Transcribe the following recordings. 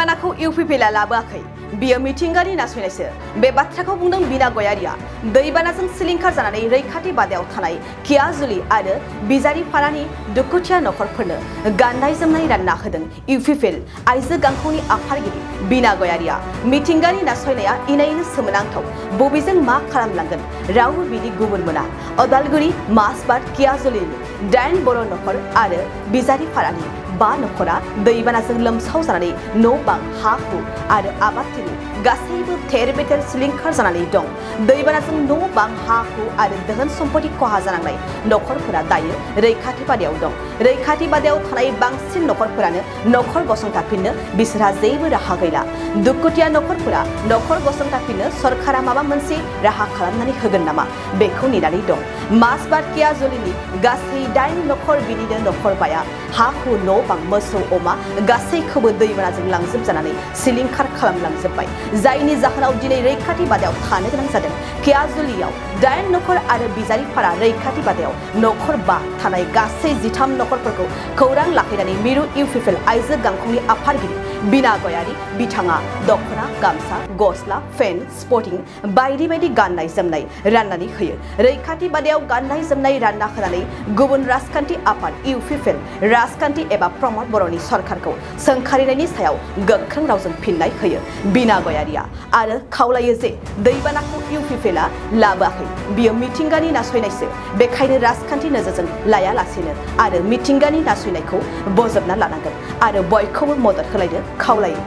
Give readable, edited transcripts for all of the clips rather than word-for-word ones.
दैबानाखौ इउपिपिएलआ लाबोआखै बियो मिथिंगानि नासयनायसो बे बाथ्राखौ बुंदों बिना गयारिया दैबानाजों सिलिंखार जानानै रैखाथि बादायाव थानाय कियाजुलि आरो बिजारिपारानि दुखुथिया नखरफोरनो गाननाय जोमनाय रानना होदों इउपिपिएल आइजो गांखंनि आफादगिरि बिना गयारिया मिथिंगानि नासयनाया इनायनो सोमोनांथाव बबेजों मा खालामलांगोन रावबो बिनि गुबुन मोना अदालगुरि मासबाद कियाजुलिनि 8 बर' नखर आरो बिजारिपारानि 5 नखरा दैबानाजों लोमसाव जानानै न' बां हा हु आरो आबादथिलि गासैबो थेर बेथेर सिलिंखार जानानै दं दैबानाजों न' बां हा हु आरो धोन सम्पति खहा जानांनाय नखरफोरा दायो रैखाथि बादायाव दं रैखाथि बादायाव थानाय बांसिन नखरफोरानो नखर गसंथाफिननो बिसोरहा जेबो राहा गैला दुखुथिया नखरफोरा नखर गसंथाफिननो सरकारा माबा मोनसे राहा खालामनानै होगोन नामा बेखौ नेनानै दं मासबाद कियाजुलिनि गासै 8 नखर बिनिनो नखरबाया हा हु न' बां मोसौ अमा गासैखौबो दैबानाजों लांजोबजानानै सिलिंखार खालामलांजोब्बाय जायनि जाहोनाव दिनै रैखाथि बादायाव थानो गोनां जादों कियाजुलियाव 8 नखर आरो बिजारिपारा रैखाथि बादायाव नखर 5 थानाय गासै 13 नखरफोरखौ खौरां लाखिनानै मिरु इउपिपिएल आइजो गांखंनि आफादगिरि बिना गयारि बिथाङा दखना गामसा गस्ला फेन स्पर्टिं बायदि बायदि गाननाय जोमनाय राननानै होयो रैखाथि बादायाव गाननाय जोमनाय रानना होनानै गुबुन राजखान्थि आफाद इउपिपिएल राजखान्थि एबा प्रमद बर'नि सरकारखौ सोंखारिनायनि सायाव गोख्रों रावजों फिननाय होयो बिना गयारिया आरो खावलायो जे दैबानाखौ इउपिपिएलआ लाबोआखै बियो मिथिंगानि नासयनायसो बेखायनो राजखान्थि नोजोरजों लायालासेनो आरो मिथिंगानि नासयनायखौ बजबना लानांगोन आरो बयखौबो मदद होलायनो खावलायो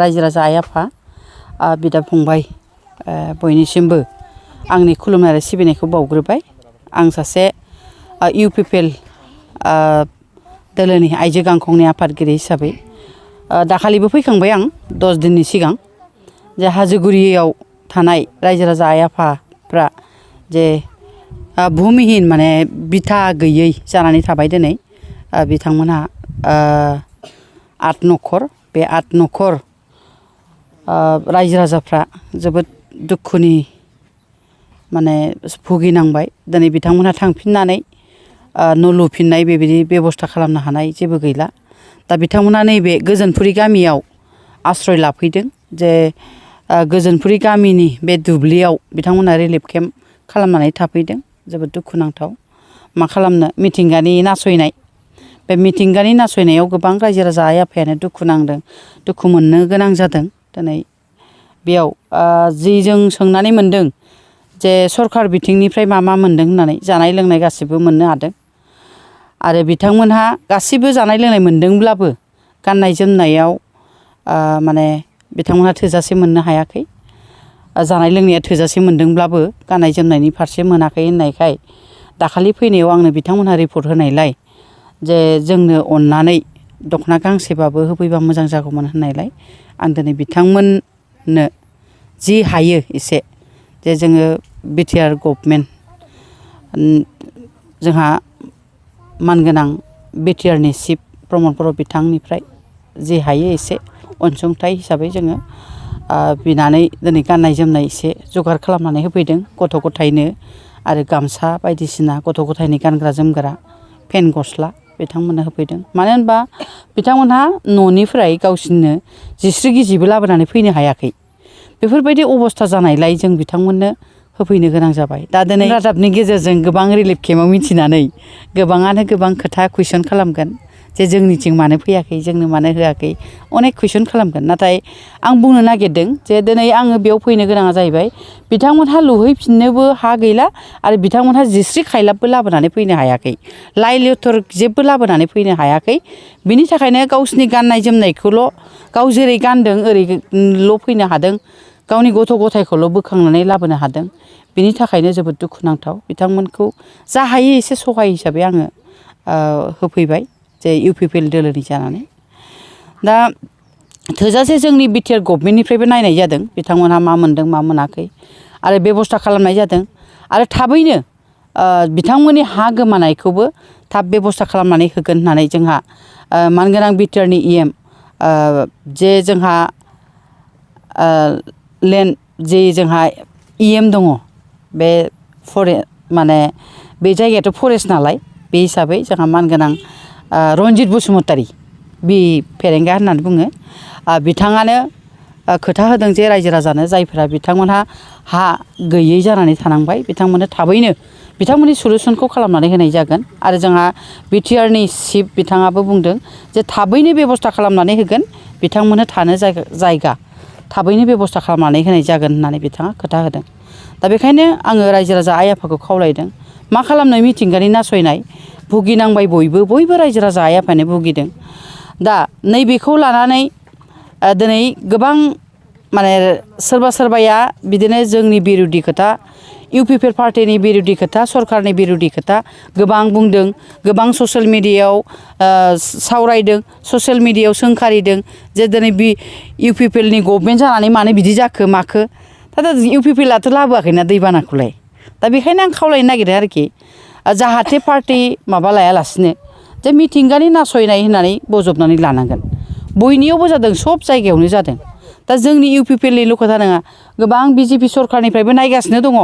रायजो राजा आइ आफा बिदा फंबाय बयनिसिमबो आंनि खुलुमनाय आरो सिबिनायखौ बावग्रोबाय आं सासे इउपिपिएल दोलोनि आइजो गांखंनि आफादगिरि हिसाबै दाखालिबो फैखांबाय आं 10 दिननि सिगां जे हाजोगुरियाव थानाय रायजो राजा आइ आफाफ्रा जे भुमिहीन माने बिथा गैयै जानानै थाबाय दिनै बिथांमोनहा 8 नखर बे 8 नखर रायजो राजाफ्रा जोबोद दुखुनि माने भुगिनांबाय दिनै बिथांमोनहा थांफिननानै न' लुफिननाय बेबायदि बेबस्था खालामनो हानाय जेबो गैला दा बिथांमोना नैबे गोजोनपुरि गामियाव आश्रय लाफैदों जे गोजोनपुरि गामिनि बे दुब्लियाव बिथांमोना रिलिफ केम्प खालामनानै थाफैदों जोबोद दुखुनांथाव मा खालामनो मिथिंगानि नासयनाय बे मिथिंगानि नासयनायाव गोबां रायजो राजा आइ आफायानो दुखु नांदों दुखु मोननो गोनां जादों दिनै बेयाव जि जों सोंनानै मोनदों जे सरकार बिथिंनिफ्राय मा मोनदों होननानै जानाय लोंनाय गासिबो मोननो हादों आरो बिथांमोनहा गासिबो जानाय लोंनाय मोनदोंब्लाबो गाननाय जोमनायाव माने बिथांमोनहा थोजासे मोननो हायाखै जानाय लोंनाया थोजासे मोनदोंब्लाबो गाननाय जोमनायनि फारसे मोनाखै होननायखाय दाखालि फैनायाव आंनो बिथांमोनहा रिपर्ट होनायलाय जे जोंनो अननानै दखना गांसेबाबो होफैबा मोजां जागौमोन होननायलाय आं दिनै बिथांमोननो जि हायो एसे जे जोङो बिटिआर गभर्नमेन्ट जोंहा मानगोनां बिटिआरनि चिफ प्रमद बर' बिथांनिफ्राय जि हायो एसे अनसुंथाइ हिसाबै जोङो बिनानै दिनै गाननाय जोमनाय एसे जगार खालामनानै होफैदों गथ' गथायनो आरो गामसा बायदिसिना गथ' गथायनि गानग्रा जोमग्रा पेन गस्ला बिथांमोननो होफैदों मानो होनबा बिथांमोनहा न'निफ्राय गावसिनो जिस्रि गिजिबो लाबोनानै फैनो हायाखै बेफोरबायदि अबस्था जानायलाय जों बिथांमोननो होफैनो गोनां जाबाय दा दिनै रादाबनि गेजेरजों गोबां रिलिफ केम्पआव मिथिनानै गोबाङानो गोबां खोथा कुइसन खालामगोन जे जोंनिथिं मानो फैयाखै जोंनो मानो होआखै अनेक कुइसन खालामगोन नाथाय आं बुंनो नागिरदों जे दिनै आङो बेयाव फैनो गोनाङा जाहैबाय बिथांमोनहा लुहैफिननोबो हा गैला आरो बिथांमोनहा जिस्रि खायलाबबो लाबोनानै फैनो हायाखै लाइ लथर जेबो लाबोनानै फैनो हायाखै बिनि थाखायनो गावसिनि गाननाय जोमनायखौल' गाव जेरै गानदों ओरैल' फैनो हादों गावनि गथ' गथायखौल' बोखांनानै लाबोनो हादों बिनि थाखायनो जोबोद दुखुनांथाव बिथांमोनखौ जा हायो एसे सहाय हिसाबै आङो होफैबाय जे इउपिपिएल दोलोनि जानानै दा थोजासे जोंनि बिटिआर गभर्नमेन्टनिफ्रायबो नायनाय जादों बिथांमोनहा मा मोनदों मा मोनाखै आरो बेबस्था खालामनाय जादों आरो थाबैनो बिथांमोननि हा गोमानायखौबो थाब बेबस्था खालामनानै होगोन होननानै जोंहा मानगोनां बिटिआरनि इएम जे जोंहा लेन्ड जे जोंहा इएम दङ बे माने बे जायगायाथ' फरेस्ट नालाय बे हिसाबै जोंहा मानगोनां रन्जित बसुमतारी बि फेरेंगा होननानै बुङो बिथाङानो खोथा होदों जे रायजो राजानो जायफोरा बिथांमोनहा हा गैयै जानानै थानांबाय बिथांमोननो थाबैनो बिथांमोननि सलुसनखौ खालामनानै होनाय जागोन आरो जोंहा बिटिआरनि चिफ बिथाङाबो बुंदों जे थाबैनो बेबस्था खालामनानै होगोन बिथांमोननो थानो जायगा थाबैनो बेबस्था खालामनानै होनाय जागोन होननानै बिथाङा खोथा होदों दा बेखायनो आङो रायजो राजा आइ आफाखौ खावलायदों मा खालामनो मिथिंगानि नासयनाय भुगिनांबाय बयबो रायजो राजा आइ आफायानो भुगिदों दा नैबेखौ लानानै दिनै गोबां माने सोरबाया बिदिनो जोंनि बिरुदि खोथा इउपिपिएल पार्टिनि बिरुदि खोथा सरकारनि बिरुदि खोथा गोबां बुंदों गोबां ससियेल मिडियायाव सावरायदों ससियेल मिडियायाव सोंखारिदों जे दिनै बि इउपिपिएलनि गभर्नमेन्ट जानानै मानो बिदि जाखो माखो दा इउपिपिएलआथ' लाबोआखैना दैबानाखौलाय दा बेखायनो आं खावलायनो नागिरदों आरोखि जाहाथे पार्टि माबा लायालासिनो जे मिथिंगानि नासयनाय होननानै बजबनानै लानांगोन बयनियावबो जादों सब जायगायावनो जादों दा जोंनि इउपिपिएलनिल' खोथा नङा गोबां बिजेपि सरकारनिफ्रायबो नायगासिनो दङ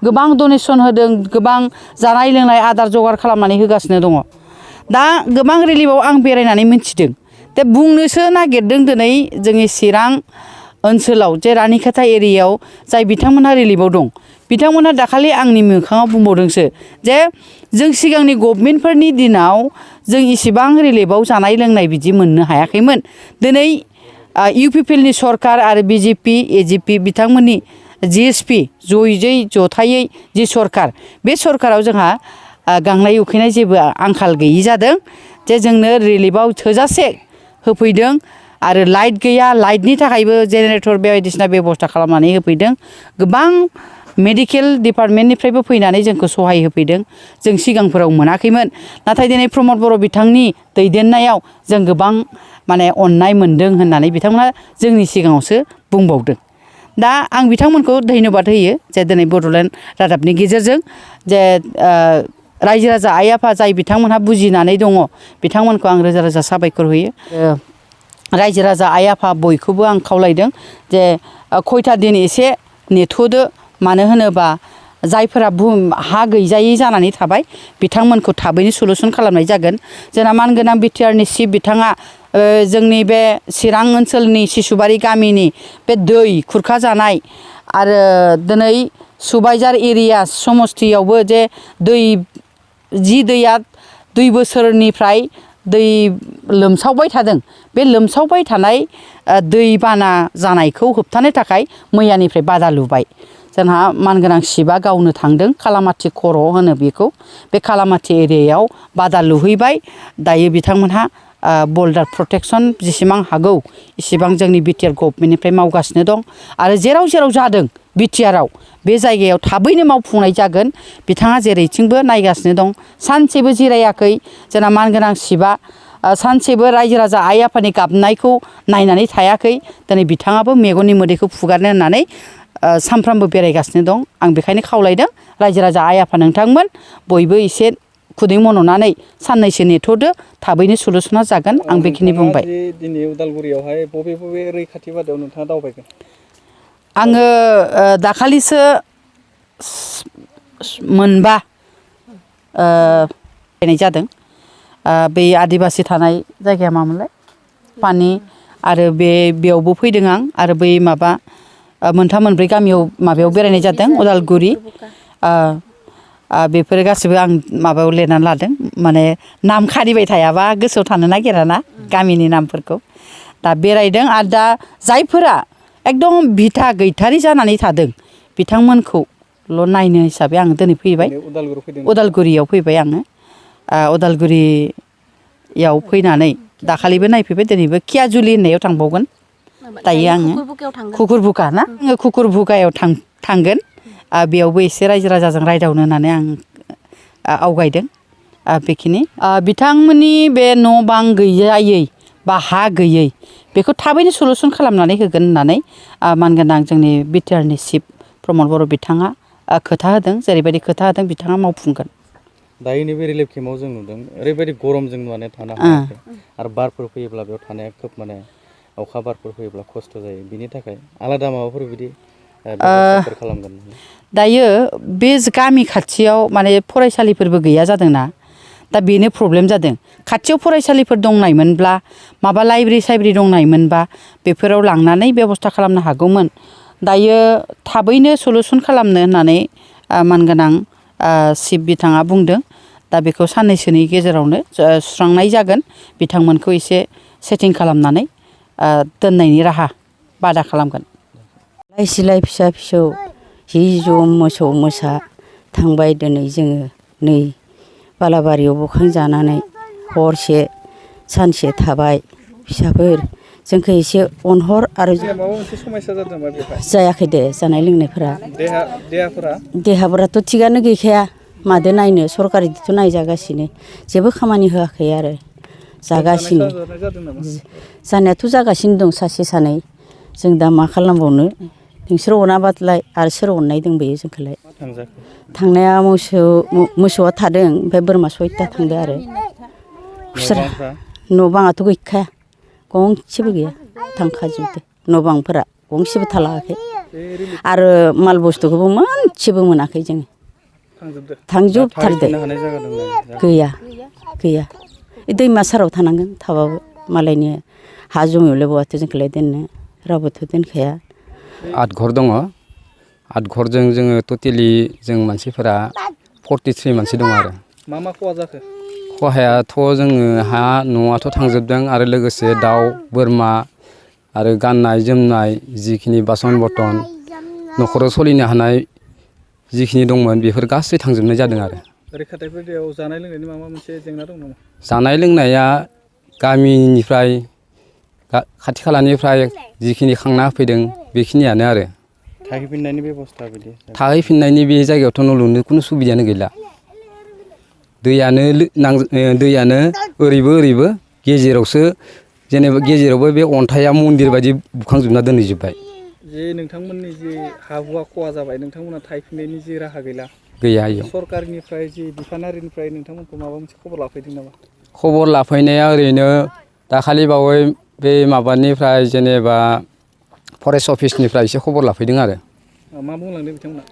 गोबां डनेसन होदों गोबां जानाय लोंनाय आदार जगार खालामनानै होगासिनो दङ दा गोबां रिलिफआव आं बेरायनानै मिथिदों दा बुंनोसो नागिरदों दिनै जोंनि चिरां ओनसोलाव जे रानिखाथा एरियायाव जाय बिथांमोनहा रिलिफआव दं बिथांमोनहा दाखालि आंनि मोखाङाव बुंबावदोंसो जे जों सिगांनि गभर्नमेन्टफोरनि दिनाव जों इसिबां रिलिफआव जानाय लोंनाय बिदि मोननो हायाखैमोन दिनै इउपिपिएलनि सरकार आरो बिजेपि एजिपि बिथांमोननि जिएसपि जथायै जि सरकार बे सरकाराव जोंहा गांनाय उखैनाय जेबो आंखाल गैयि जादों जे जोंनो रिलिफआव थोजासे होफैदों आरो लाइट गैया लाइटनि थाखायबो जेनेरेटर बायदिसिना बेबस्था खालामनानै होफैदों गोबां मेडिकेल डिपार्टमेन्टनिफ्रायबो फैनानै जोंखौ सहाय होफैदों जों सिगांफोराव मोनाखैमोन नाथाय दिनै प्रमद बर' बिथांनि दैदेननायाव जों गोबां माने अननाय मोनदों होननानै बिथांमोना जोंनि सिगाङावसो बुंबावदों दा आं बिथांमोनखौ धन्यबाद होयो जे दिनै बड'लेण्ड रादाबनि गेजेरजों जे रायजो राजा आइ आफा जाय बिथांमोनहा बुजिनानै दङ बिथांमोनखौ आं रोजा रोजा साबायखर होयो रायजो राजा आइ आफा बयखौबो आं खावलायदों जे खयथा दिन एसे नेथ'दो मानो होनोबा जायफोरा हा गैजायै जानानै थाबाय बिथांमोनखौ थाबैनो सलुसन खालामनाय जागोन जोंना मानगोनां बिटिआरनि चिफ बिथाङा जोंनि बे चिरां ओनसोलनि सिसुबारि गामिनि बे दै खुरखा जानाय आरो दिनै सुबाइजार एरिया समस्थियावबो जे दैया 2 बोसोरनिफ्राय दै लोमसावबाय थादों बे लोमसावबाय थानाय दैबाना जानायखौ होबथानो थाखाय मैयानिफ्राय बादा लुबाय जोंहा मानगोनां चिफआ गावनो थांदों खालामाथि खर' होनो बेखौ बे खालामाथि एरियायाव बादा लुहैबाय दायो बिथांमोनहा बल्डार प्रटेक्सन जेसेबां हागौ इसेबां जोंनि बिटिआर गभर्नमेन्टनिफ्राय मावगासिनो दं आरो जेराव जेराव जादों बिटिआरआव बे जायगायाव थाबैनो मावफुंनाय जागोन बिथाङा जेरैथिंबो नायगासिनो दं सानसेबो जिरायाखै जोंना मानगोनां चिफआ सानसेबो रायजो राजा आइ आफानि गाबनायखौ नायनानै थायाखै दिनै बिथाङाबो मेगननि मोदैखौ फुगारनो होननानै सानफ्रामबो बेरायगासिनो दं आं बेखायनो खावलायदों रायजो राजा आइ आफा नोंथांमोन बयबो एसे खुदै मन'नानै साननैसो नेथ'दो थाबैनो सलुसना जागोन आं बेखिनि बुंबाय दिनै उदालगुरियावहाय बबे रैखाथि बादायाव नोंथाङा दावबायगोन आङो दाखालिसो मोनबा फैनाय जादों बै आदिबासि थानाय जायगाया मामोनलाय पानि आरो बेयावबो फैदों आं आरो बै माबा मोनथाम मोनब्रै गामियाव माबायाव बेरायनाय जादों उदालगुरि बेफोर गासिबो आं माबायाव लिरनानै लादों माने नाम खारिबाय थायाबा गोसोआव थानो नागिराना गामिनि नामफोरखौ दा बेरायदों आरो दा जायफोरा एकदम बिथा गैथारि जानानै थादों बिथांमोनखौल' नायनो हिसाबै आं दिनै फैबाय उदालगुरियाव फैबाय आङो उदालगुरियाव फैनानै दाखालिबो नायफैबाय दिनैबो कियाजुलि होननायाव थांबावगोन दायो आङो कुकुरबुका ना आङो कुकुरबुकायाव थांगोन बेयावबो एसे रायजो राजाजों रायदावनो होननानै आं आवगायदों बेखिनि बिथांमोननि बे न' बां गैजायै बा हा गैयै बेखौ थाबैनो सलुसन खालामनानै होगोन होननानै मानगोनां जोंनि बिटिआरनि चिफ प्रमद बर' बिथाङा खोथा होदों जेरैबायदि खोथा होदों बिथाङा मावफुंगोन दायो नैबे रिलिफ केम्पआव जों नुदों ओरैबायदि गरमजों माने थानो हायाखै आरो बारफोर फैयोब्ला बेयाव थानाया खोब माने अखा बारफोर फैयोब्ला खस्थ' जायो बिनि थाखाय आलादा माबाफोर बिदि बेबस्थाफोर खालामगोन दायो बे गामि खाथियाव माने फरायसालिफोरबो गैया जादोंना दा बेनो प्रब्लेम जादों खाथियाव फरायसालिफोर दंनायमोनब्ला माबा लाइब्रेरि दंनायमोनबा बेफोराव लांनानै बेबस्था खालामनो हागौमोन दायो थाबैनो सलुसन खालामनो होननानै मानगोनां चिफ बिथाङा बुंदों दा बेखौ साननैसोनि गेजेरावनो सुस्रांनाय जागोन बिथांमोनखौ एसे सेटिं खालामनानै दोननायनि राहा बादा खालामगोन लाइ सिलाइ फिसा फिसौ हि जम मोसौ मोसा थांबाय दिनै जोङो नै बालाबारियाव बुखांजानानै हरसे सानसे थाबाय फिसाफोर जोंखौ एसे अनहर आरो माबा मोनसे समस्या जादों नामा बेवहाय जायाखै दे जानाय लोंनायफोरा देहाफोराथ' थिगानो गैखाया मादो नायनो सरकारिजोंथ' नायजागासिनो जेबो खामानि होआखै आरो जागासिनो जानायाथ' जागासिनो दं सासे सानै जों दा मा खालामबावनो नोंसोर अनाबादलाय आरो सोर अननाय दंबोयो जोंखौलाय थांनाया मोसौआ थादों ओमफ्राय बोरमा 6टा थांदो आरो न' बाङाथ' गैखाया गंसेबो गैया थांखाजोबदो न' बांफोरा गंसेबो थालाङाखै आरो माल बुस्थुखौबो मोनसेबो मोनाखै जोङो थांजोबथारदो गैया दैमा साराव थानांगोन थाबाबो मालायनि हा जमियावलाय बहाथो जोंखौलाय दोननो रावबोथ' दोनखाया 8 घर दङ 8 घरजों जोङो टटेलि जों मानसिफोरा 43 मानसि दङ आरो मा खहा जाखो खहायाथ' जोङो हा न'आथ' थांजोबदों आरो लोगोसे दाउ बोरमा आरो गाननाय जोमनाय जिखिनि बासन बर्तन न'खराव सोलिनो हानाय जिखिनि दंमोन बेफोर गासै थांजोबनाय जादों आरो रैखाथिफोराव जानाय लोंनायनि माबा मोनसे जेंना दं नामा जानाय लोंनाया गामिनिफ्राय खाथि खालानिफ्राय जिखिनि खांना फैदों बेखिनियानो आरो थाहैफिननायनि बेबस्था बिदि थाहैफिननायनि बे जायगायावथ' न' लुनो खुनु सुबिदायानो गैला दैयानो ओरैबो गेजेरावसो जेनेबा गेजेरावबो बे अन्थाइया मन्दिर बायदि बुखांजोबना दोनहैजोब्बाय जे नोंथांमोननि जे हा हुआ खहा जाबाय नोंथांमोना थाहैफिननायनि जे राहा गैया इयाव सरकारनिफ्राय जे बिफानारिनिफ्राय नोंथांमोनखौ माबा मोनसे खबर लाफैदों नामा खबर लाफैनाया ओरैनो दाखालि बावै बे माबानिफ्राय जेनेबा फरेस्ट अफिसनिफ्राय एसे खबर लाफैदों आरो मा बुंलांदों बिथांमोना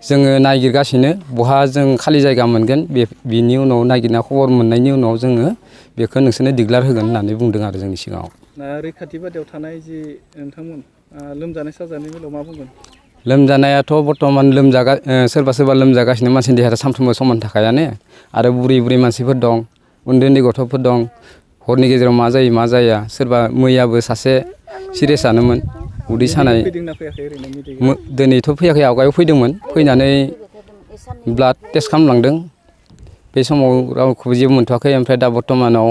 जोङो नागिरगासिनो बहा जों खालि जायगा मोनगोन बिनि उनाव नागिरना खबर मोननायनि उनाव जोङो बेखौ नोंसोरनो दिगलार होगोन होननानै बुंदों आरो जोंनि सिगाङाव रैखाथि बादायाव थानाय जे नोंथांमोन लोमजानाय साजानायनि बेलायाव मा बुंगोन लोमजानायाथ' बर्थमान सोरबा लोमजागासिनो मानसिनि देहाया सानफ्रोमबो समान थाखायानो आरो बुरै मानसिफोर दं उन्दै गथ'फोर दं हरनि गेजेराव मा जाया सोरबा मैयाबो सासे सिरियासआनोमोन उदै सानाय दिनैथ' फैयाखै आवगायाव फैदोंमोन फैनानै ब्लाड टेस्ट खालामलांदों बे समाव रावखौबो जेबो मोनथ'वाखै ओमफ्राय दा बर्थमानाव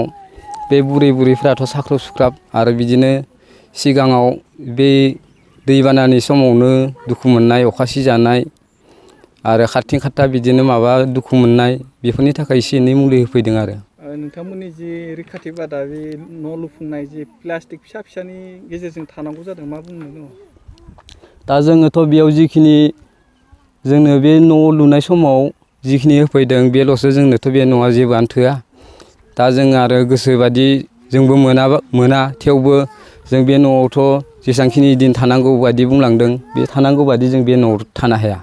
बे बुरैफ्राथ' साख्रुब सुख्राब आरो बिदिनो सिगाङाव बे दैबानानि समावनो दुखु मोननाय अखा सिजानाय आरो खारथिं खाथा बिदिनो माबा दुखु मोननाय बेफोरनि थाखाय एसे एनै मुलि होफैदों आरो नोंथांमोननि जि रैखाथि बादा बे न' लुफुंनाय जि प्लास्टिक फिसानि गेजेरजों थानांगौ जादों मा बुंनो दङ दा जोङोथ' बेयाव जिखिनि जोंनो बे न' लुनाय समाव जिखिनि होफैदों बेल'सो जोंनोथ' बे न'आ जेबोआनो थोआ दा जों आरो गोसोबादि जोंबो मोना थेवबो जों बे न'आवथ' जेसेबांखिनि दिन थानांगौ बादि बुंलांदों बे थानांगौ बादि जों बे न'आव थानो हाया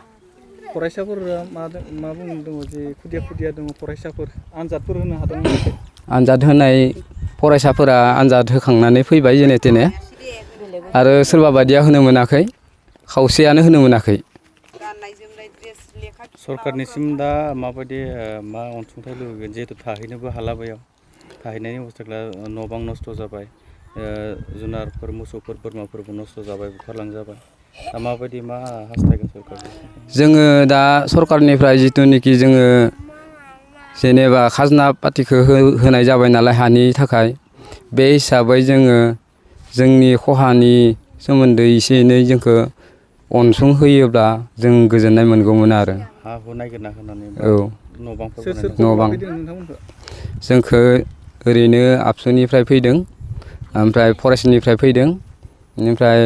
फरायसाफोरा मा बुंनो दङ जे खुदिया दङ फरायसाफोर आनजादफोर होनो हादों आनजाद होनाय फरायसाफोरा आनजाद होखांनानै फैबाय जेने थेने आरो सोरबा बादिया होनो मोनाखै खावसेयानो होनो मोनाखै सरकारनिसिम दा माबायदि मा अनसुंथाइ लुबैगोन जिहेतु थाहैनोबो हाला बैयाव थाहैनायनि अबस्थाया न' बां नस्थ' जाबाय जुनारफोर मोसौफोर बोरमाफोरबो नस्थ' जाबाय बुखारलांजाबाय दा माबायदि मा हास्थायगोन सरकार जोङो दा सरकारनिफ्राय जिथुनिखि जोङो जेनेबा खाजोना पातिखौ होनाय जाबाय नालाय हानि थाखाय बे हिसाबै जोङो जोंनि खहानि सोमोन्दै एसे एनै जोंखौ अनसुं होयोब्ला जों गोजोननाय मोनगौमोन आरो हा हु नागिरना होनानै औ न' बां जोंखौ ओरैनो आबसुनिफ्राय फैदों ओमफ्राय फरेस्टनिफ्राय फैदों बेनिफ्राय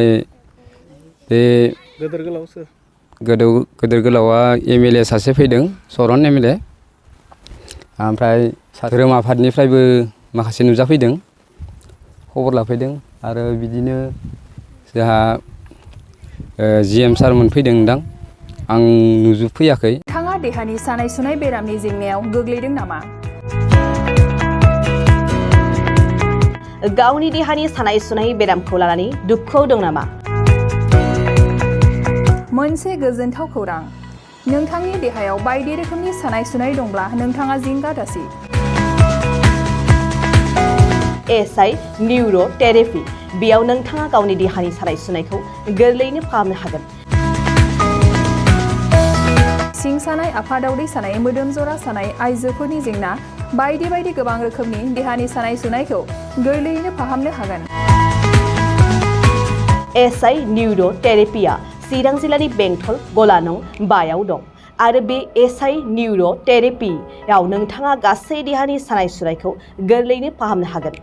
बे गोदोर गोलावा MLA सासे फैदों सरन MLA ओमफ्राय धोरोम आफादनिफ्रायबो माखासे नुजाफैदों खबर लाफैदों आरो बिदिनो जोंहा GM सारमोन फैदोंदां आं नुजोबफैयाखै नोंथाङा देहानि सानाय सुनाय बेरामनि जेंनायाव गोग्लैदों नामा गावनि देहानि सानाय सुनाय बेरामखौ लानानै दुखुआव दं नामा? मोनसे गोजोनथाव खौरां, नोंथांनि देहायाव बायदि रोखोमनि सानाय सुनाय दंब्ला नोंथाङा जिंगा दासि। एसआइ निउर' थेरापि, बेयाव नोंथाङा गावनि देहानि सानाय सुनायखौ गोरलैयैनो फाहामनो हागोन। सिं सानाय, आफादावदै सानाय, मोदोम जरा सानाय, आइजोफोरनि जेंना बायदि बायदि गोबां रोखोमनि देहानि सानाय सुनायखौ गोरलैयैनो फाहामनो हागोन। एसआइ निउर' थेरापिया चिरां जिल्लानि बेंटल गलानं 5आव दं आरो बे एसआइ निउर' थेरापियाव नोंथाङा गासै देहानि सानाय सुनायखौ गोरलैयैनो फाहामनो हागोन।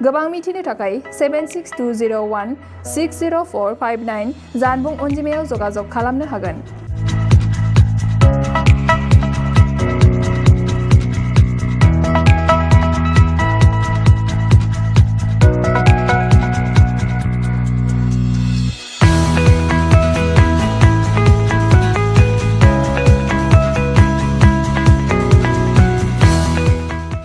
गोबां मिथिनो थाखाय 7620160459 जानबुं अनजिमायाव जगाजग खालामनो हागोन।